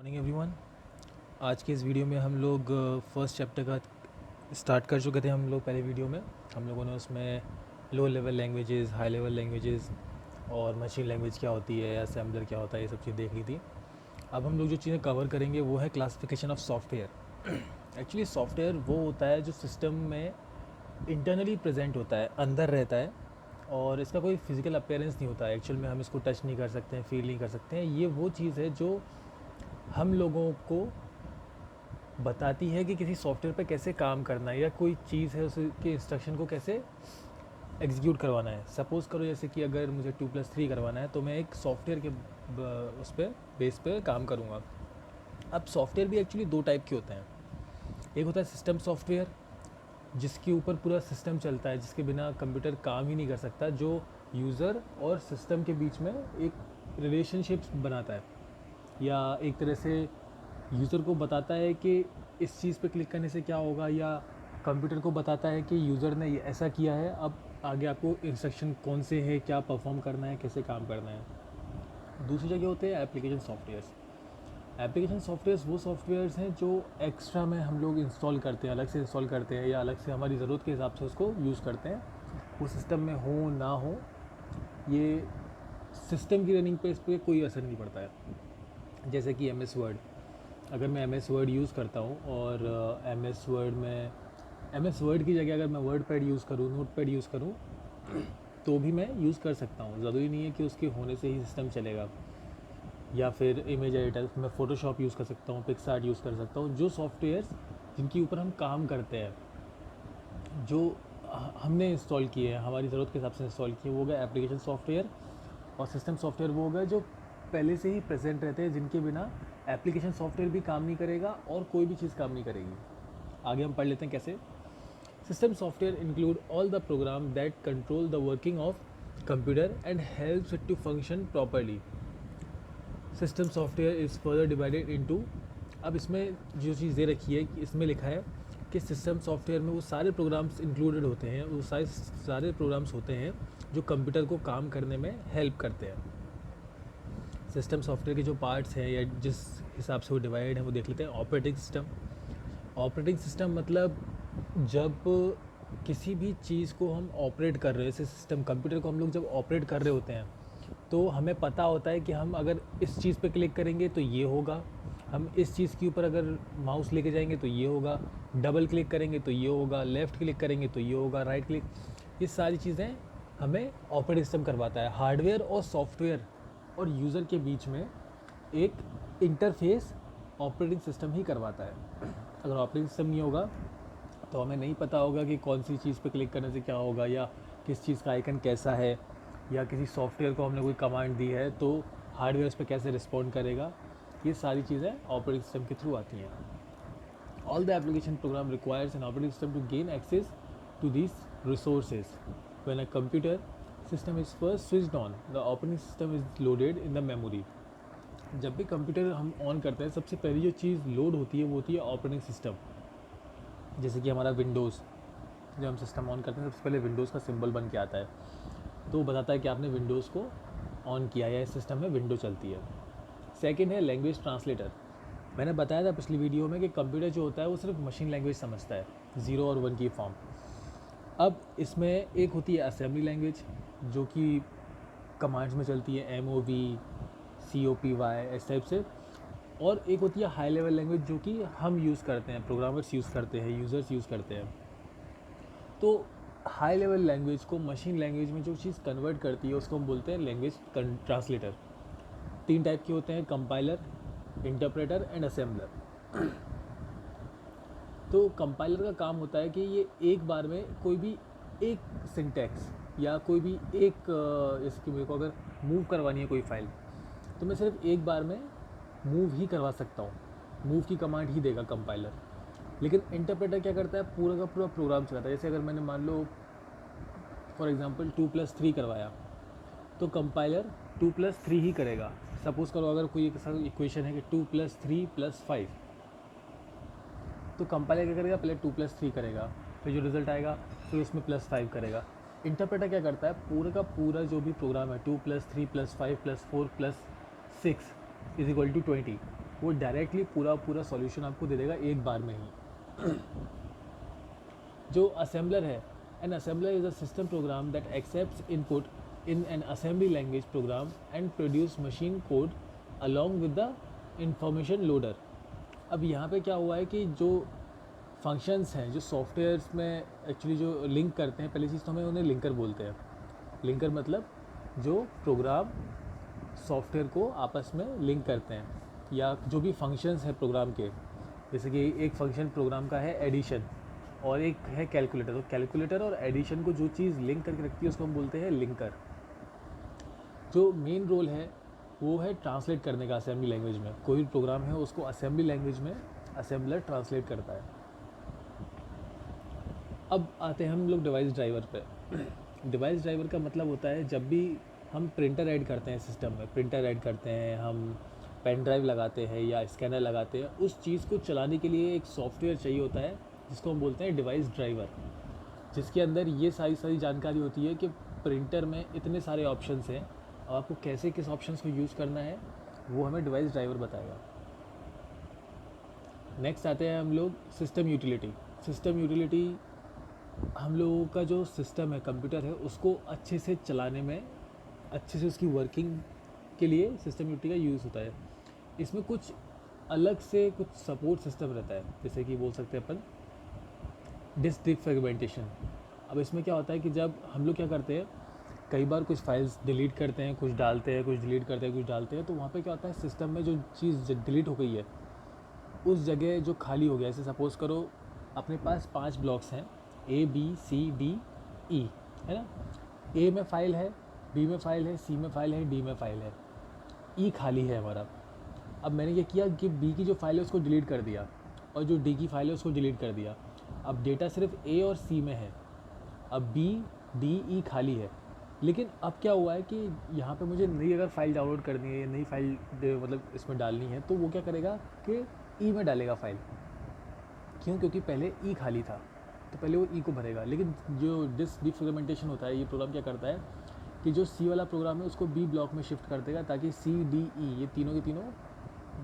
Morning everyone. आज के इस वीडियो में हम लोग फर्स्ट चैप्टर का स्टार्ट कर चुके थे। हम लोग पहले वीडियो में हम लोगों ने उसमें low level languages, high level languages और मशीन लैंग्वेज क्या होती है, असेंबलर क्या होता है, ये सब चीज़ देख ली थी। अब हम लोग जो चीज़ें कवर करेंगे वो है classification of software. Actually software वो होता है जो सिस्टम में इंटरनली प्रेजेंट होता है, अंदर रहता है और इसका कोई फिज़िकल अपीयरेंस नहीं होता है। एक्चुअल में हम इसको टच नहीं कर सकते हैं, फील नहीं कर सकते हैं। ये वो चीज़ है जो हम लोगों को बताती है कि किसी सॉफ्टवेयर पे कैसे काम करना है या कोई चीज़ है उसके इंस्ट्रक्शन को कैसे एग्जीक्यूट करवाना है। सपोज़ करो जैसे कि अगर मुझे 2+3 करवाना है तो मैं एक सॉफ्टवेयर के उस पर बेस पे काम करूँगा। अब सॉफ्टवेयर भी एक्चुअली दो टाइप के होते हैं। एक होता है सिस्टम सॉफ्टवेयर, जिसके ऊपर पूरा सिस्टम चलता है, जिसके बिना कंप्यूटर काम ही नहीं कर सकता, जो यूज़र और सिस्टम के बीच में एक रिलेशनशिप बनाता है या एक तरह से यूज़र को बताता है कि इस चीज़ पे क्लिक करने से क्या होगा, या कंप्यूटर को बताता है कि यूज़र ने ये ऐसा किया है, अब आगे आपको इंस्ट्रक्शन कौन से है, क्या परफॉर्म करना है, कैसे काम करना है। दूसरी जगह होते हैं एप्लीकेशन सॉफ्टवेयर्स। एप्लीकेशन सॉफ्टवेयर्स वो सॉफ्टवेयर्स हैं जो एक्स्ट्रा में हम लोग इंस्टॉल करते हैं, अलग से इंस्टॉल करते हैं या अलग से हमारी ज़रूरत के हिसाब से उसको यूज़ करते हैं। वो सिस्टम में हो ना हो, ये सिस्टम की रनिंग पे इस पर कोई असर नहीं पड़ता है। जैसे कि MS वर्ड, अगर मैं MS वर्ड यूज़ करता हूँ और MS वर्ड में MS वर्ड की जगह अगर मैं वर्ड पैड यूज़ करूँ, नोट पैड यूज़ करूँ तो भी मैं यूज़ कर सकता हूँ। ज़रूरी नहीं है कि उसके होने से ही सिस्टम चलेगा। या फिर इमेज एडिटर, मैं फ़ोटोशॉप यूज़ कर सकता हूँ, पिक्सआर्ट यूज़ कर सकता हूँ। जो सॉफ्टवेयर्स जिनके ऊपर हम काम करते हैं, जो हमने इंस्टॉल किए हैं, हमारी ज़रूरत के हिसाब से इंस्टॉल किए, वो हो गया एप्लीकेशन सॉफ्टवेयर। और सिस्टम सॉफ्टवेयर वो हो गया जो पहले से ही प्रेजेंट रहते हैं, जिनके बिना एप्लीकेशन सॉफ्टवेयर भी काम नहीं करेगा और कोई भी चीज़ काम नहीं करेगी। आगे हम पढ़ लेते हैं कैसे। System software include all the program that control the working of computer and helps it to function properly. System software is further divided into, अब इसमें जो चीज़ दे रखी है, इसमें लिखा है कि सिस्टम सॉफ्टवेयर में वो सारे प्रोग्राम्स इंक्लूडेड होते हैं, वो सारे प्रोग्राम्स होते हैं जो कंप्यूटर को काम करने में हेल्प करते हैं। सिस्टम सॉफ्टवेयर के जो पार्ट्स हैं या जिस हिसाब से वो डिवाइड है वो देख लेते हैं। ऑपरेटिंग सिस्टम, ऑपरेटिंग सिस्टम मतलब जब किसी भी चीज़ को हम ऑपरेट कर रहे हैं, जैसे सिस्टम कंप्यूटर को हम लोग जब ऑपरेट कर रहे होते हैं तो हमें पता होता है कि हम अगर इस चीज़ पे क्लिक करेंगे तो ये होगा, हम इस चीज़ के ऊपर अगर माउस लेके जाएंगे तो ये होगा, डबल क्लिक करेंगे तो ये होगा, लेफ़्ट क्लिक करेंगे तो ये होगा, राइट क्लिक, ये सारी चीज़ें हमें ऑपरेटिंग सिस्टम करवाता है। हार्डवेयर और सॉफ्टवेयर और यूज़र के बीच में एक इंटरफेस ऑपरेटिंग सिस्टम ही करवाता है। अगर ऑपरेटिंग सिस्टम नहीं होगा तो हमें नहीं पता होगा कि कौन सी चीज़ पे क्लिक करने से क्या होगा, या किस चीज़ का आइकन कैसा है, या किसी सॉफ्टवेयर को हमने कोई कमांड दी है तो हार्डवेयर उस पर कैसे रिस्पॉन्ड करेगा। ये सारी चीज़ें ऑपरेटिंग सिस्टम के थ्रू आती हैं। All the application program requires an operating system to gain access to this resources. When a computer system is first switched on, the operating system is loaded in the memory. जब भी computer हम on करते हैं, सबसे पहली जो चीज़ load होती है वो होती है ऑपरेटिंग सिस्टम। जैसे कि हमारा विंडोज़, जब हम सिस्टम ऑन करते हैं सबसे पहले विंडोज़ का सिंबल बन के आता है, तो वो बताता है कि आपने विंडोज़ को ऑन किया या इस सिस्टम में विंडो चलती है। सेकंड है लैंग्वेज ट्रांसलेटर। मैंने बताया था पिछली वीडियो में कि कंप्यूटर जो होता है वो सिर्फ मशीन लैंग्वेज समझता है, 0 और 1 की फॉर्म। अब इसमें एक होती है असेंबली लैंग्वेज जो कि कमांड्स में चलती है, MOV, COPY, इस टाइप से। और एक होती है हाई लेवल लैंग्वेज जो कि हम यूज़ करते हैं, प्रोग्रामर्स यूज़ करते हैं, यूज़र्स यूज़ करते हैं। तो हाई लेवल लैंग्वेज को मशीन लैंग्वेज में जो चीज़ कन्वर्ट करती है उसको हम बोलते हैं लैंग्वेज ट्रांसलेटर। 3 टाइप के होते हैं, कंपाइलर, इंटरप्रेटर एंड असेंबलर। तो कंपाइलर का काम होता है कि ये एक बार में कोई भी एक सिंटैक्स या कोई भी एक इसकी मेरे को अगर मूव करवानी है कोई फाइल, तो मैं सिर्फ एक बार में मूव ही करवा सकता हूँ, मूव की कमांड ही देगा कंपाइलर। लेकिन इंटरप्रेटर क्या करता है, पूरा का पूरा प्रोग्राम चलाता है। जैसे अगर मैंने मान लो फॉर एग्जांपल 2+3 करवाया तो कंपाइलर 2+3 ही करेगा। सपोज़ करो अगर कोई एक इक्वेशन है कि 2+3+5, तो कंपाइलर क्या करेगा, पहले 2+3 करेगा, फिर जो रिज़ल्ट आएगा फिर उसमें +5 करेगा। इंटरप्रेटर क्या करता है, पूरा का पूरा जो भी प्रोग्राम है 2+3+5+4+6 = 20, वो डायरेक्टली पूरा सॉल्यूशन आपको दे देगा एक बार में ही। जो असेंबलर है, an assembler is a system program that accepts input in an assembly language program and produce machine code along with the information loader. अब यहाँ पे क्या हुआ है कि जो फंक्शंस हैं, जो सॉफ्टवेयर्स में एक्चुअली जो लिंक करते हैं, पहली चीज़ तो हमें उन्हें लिंकर बोलते हैं। लिंकर मतलब जो प्रोग्राम सॉफ्टवेयर को आपस में लिंक करते हैं, या जो भी फंक्शंस हैं प्रोग्राम के, जैसे कि एक फंक्शन प्रोग्राम का है एडिशन और एक है कैलकुलेटर। तो कैलकुलेटर और एडिशन को जो चीज़ लिंक करके रखती है उसको हम बोलते हैं लिंकर। जो मेन रोल है वो है ट्रांसलेट करने का असेंबली लैंग्वेज में। कोई भी प्रोग्राम है उसको असेंबली लैंग्वेज में असेंबलर ट्रांसलेट करता है। अब आते हैं हम लोग डिवाइस ड्राइवर पे। डिवाइस ड्राइवर का मतलब होता है जब भी हम प्रिंटर ऐड करते हैं सिस्टम में, प्रिंटर ऐड करते हैं, हम पेन ड्राइव लगाते हैं या स्कैनर लगाते हैं, उस चीज़ को चलाने के लिए एक सॉफ्टवेयर चाहिए होता है जिसको हम बोलते हैं डिवाइस ड्राइवर, जिसके अंदर ये सारी जानकारी होती है कि प्रिंटर में इतने सारे ऑप्शंस हैं और आपको कैसे किस ऑप्शंस को यूज़ करना है वो हमें डिवाइस ड्राइवर बताएगा। नेक्स्ट आते हैं हम लोग सिस्टम यूटिलिटी। सिस्टम यूटिलिटी हम लोगों का जो सिस्टम है, कंप्यूटर है, उसको अच्छे से चलाने में, अच्छे से उसकी वर्किंग के लिए सिस्टम यूटिलिटी का यूज़ होता है। इसमें कुछ अलग से कुछ सपोर्ट सिस्टम रहता है, जैसे कि बोल सकते हैं अपन डिस्क डिफ्रेगमेंटेशन। अब इसमें क्या होता है कि जब हम लोग क्या करते हैं, कई बार कुछ फाइल्स डिलीट करते हैं, कुछ डालते हैं, कुछ डिलीट करते हैं, कुछ डालते हैं, तो वहाँ पे क्या होता है सिस्टम में जो चीज़ डिलीट हो गई है उस जगह जो खाली हो गया, ऐसे सपोज़ करो अपने पास 5 ब्लॉक्स हैं, A B C D E, है ना। A में फ़ाइल है, B में फ़ाइल है, C में फ़ाइल है, D में फ़ाइल है, E खाली है हमारा। अब मैंने क्या किया कि B की जो फ़ाइल है उसको डिलीट कर दिया और जो D की फ़ाइल है उसको डिलीट कर दिया। अब डेटा सिर्फ A और C में है, अब B D E खाली है। लेकिन अब क्या हुआ है कि यहाँ पे मुझे नई अगर फ़ाइल डाउनलोड करनी है या नई फ़ाइल मतलब इसमें डालनी है, तो वो क्या करेगा कि E में डालेगा फ़ाइल। क्यों? क्योंकि पहले E खाली था, तो पहले वो E को भरेगा। लेकिन जो डिस्क डिफ्रेगमेंटेशन होता है, ये प्रोग्राम क्या करता है कि जो C वाला प्रोग्राम है उसको B ब्लॉक में शिफ्ट कर देगा, ताकि C D E ये तीनों के तीनों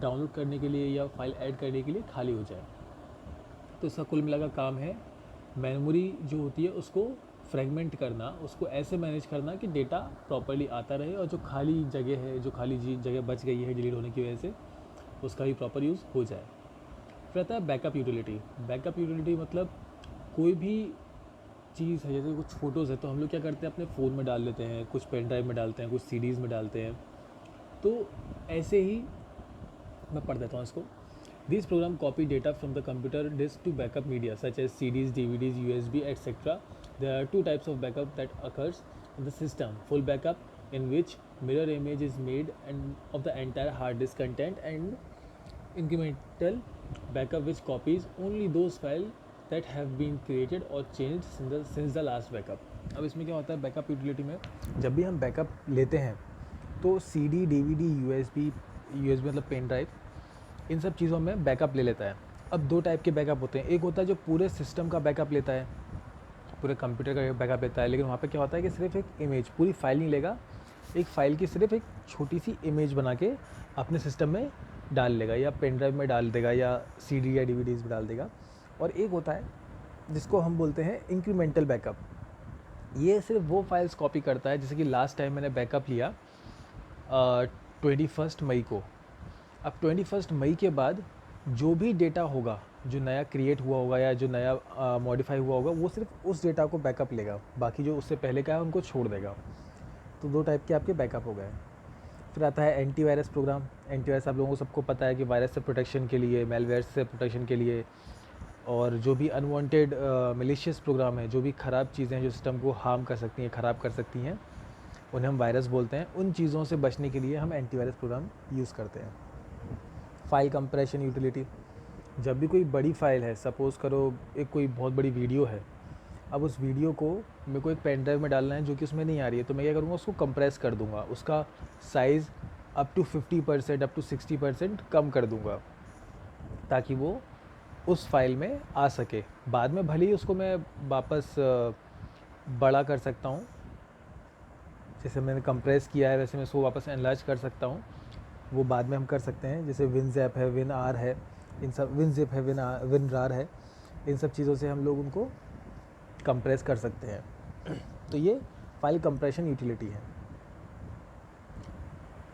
डाउनलोड करने के लिए या फाइल ऐड करने के लिए खाली हो जाए। तो इसका कुल मिलाकर काम है मेमोरी जो होती है उसको फ्रेगमेंट करना, उसको ऐसे मैनेज करना कि डेटा प्रॉपर्ली आता रहे और जो खाली जगह है, जो खाली जगह बच गई है डिलीट होने की वजह से, उसका भी प्रॉपर यूज़ हो जाए। फिर आता है बैकअप यूटिलिटी। बैकअप यूटिलिटी मतलब कोई भी चीज़ है, जैसे कुछ फ़ोटोज़ है तो हम लोग क्या करते हैं अपने फ़ोन में डाल लेते हैं, कुछ पेन ड्राइव में डालते हैं, कुछ CDs में डालते हैं। तो ऐसे ही मैं पढ़ देता हूँ इसको। This program copy data from the computer disk to backup media such as CDs, DVDs, USB, etc. There are two types of backup that occurs in the system: full backup, in which mirror image is made and of the entire hard disk content, and incremental backup which copies only those files that have been created or changed since the last backup. अब इसमें क्या होता है backup utility में, जब भी हम backup लेते हैं तो CD, DVD, USB मतलब पेन ड्राइव, इन सब चीज़ों में बैकअप ले लेता है। अब दो टाइप के बैकअप होते हैं, एक होता है जो पूरे सिस्टम का बैकअप लेता है, पूरे कंप्यूटर का बैकअप लेता है, लेकिन वहाँ पे क्या होता है कि सिर्फ एक इमेज, पूरी फाइल नहीं लेगा, एक फ़ाइल की सिर्फ एक छोटी सी इमेज बना के अपने सिस्टम में डाल लेगा, या पेन ड्राइव में डाल देगा, या CD या DVDs में डाल देगा। और एक होता है जिसको हम बोलते हैं इंक्रीमेंटल बैकअप। ये सिर्फ वो फाइल्स कॉपी करता है, जैसे कि लास्ट टाइम मैंने बैकअप लिया 21 मई को। अब 21 मई के बाद जो भी डेटा होगा, जो नया क्रिएट हुआ होगा या जो नया मॉडिफाई हुआ होगा, वो सिर्फ उस डेटा को बैकअप लेगा, बाकी जो उससे पहले का है उनको छोड़ देगा। तो दो टाइप के आपके बैकअप हो गए। फिर आता है एंटीवायरस प्रोग्राम। एंटीवायरस आप लोगों को सबको पता है कि वायरस से प्रोटेक्शन के लिए, मेलवेयर से प्रोटेक्शन के लिए, और जो भी अनवांटेड मैलिशियस प्रोग्राम है, जो भी ख़राब चीज़ें हैं जो सिस्टम को हार्म कर सकती हैं, ख़राब कर सकती हैं, उन्हें हम वायरस बोलते हैं। उन चीज़ों से बचने के लिए हम एंटीवायरस प्रोग्राम यूज़ करते हैं। फाइल कंप्रेशन यूटिलिटी, जब भी कोई बड़ी फ़ाइल है, सपोज़ करो एक कोई बहुत बड़ी वीडियो है, अब उस वीडियो को मेरे को एक पेन ड्राइव में डालना है जो कि उसमें नहीं आ रही है, तो मैं क्या करूँगा, उसको कंप्रेस कर दूँगा, उसका size up to 50%, up to 60% कम कर दूँगा, ताकि वो उस फाइल में आ सके। बाद में भले ही उसको मैं वापस बड़ा कर सकता हूँ, जैसे मैंने कंप्रेस किया है वैसे मैं उसको वापस एनलार्ज कर सकता हूँ, वो बाद में हम कर सकते हैं, जैसे विनज़ैप है, विनआर है, इन सब विनज़िप है, विनरार है, इन सब चीज़ों से हम लोग उनको कंप्रेस कर सकते हैं। तो ये फाइल कंप्रेशन यूटिलिटी है।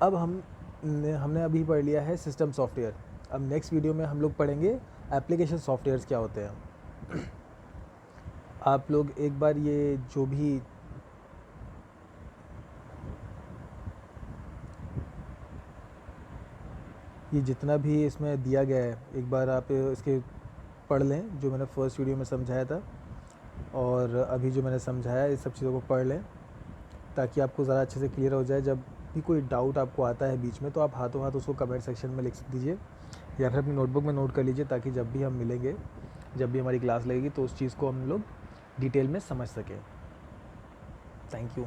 अब हमने अभी पढ़ लिया है सिस्टम सॉफ्टवेयर। अब नेक्स्ट वीडियो में हम लोग पढ़ेंगे एप्लीकेशन सॉफ्टवेयर्स क्या होते हैं। आप लोग एक बार ये जो भी ये जितना भी इसमें दिया गया है, एक बार आप इसके पढ़ लें, जो मैंने फर्स्ट वीडियो में समझाया था और अभी जो मैंने समझाया, इस सब चीज़ों को पढ़ लें ताकि आपको ज़रा अच्छे से क्लियर हो जाए। जब भी कोई डाउट आपको आता है बीच में, तो आप हाथों हाथ उसको कमेंट सेक्शन में लिख दीजिए या फिर अपनी नोटबुक में नोट कर लीजिए, ताकि जब भी हम मिलेंगे, जब भी हमारी क्लास लगेगी, तो उस चीज़ को हम लोग डिटेल में समझ सकें। Thank you.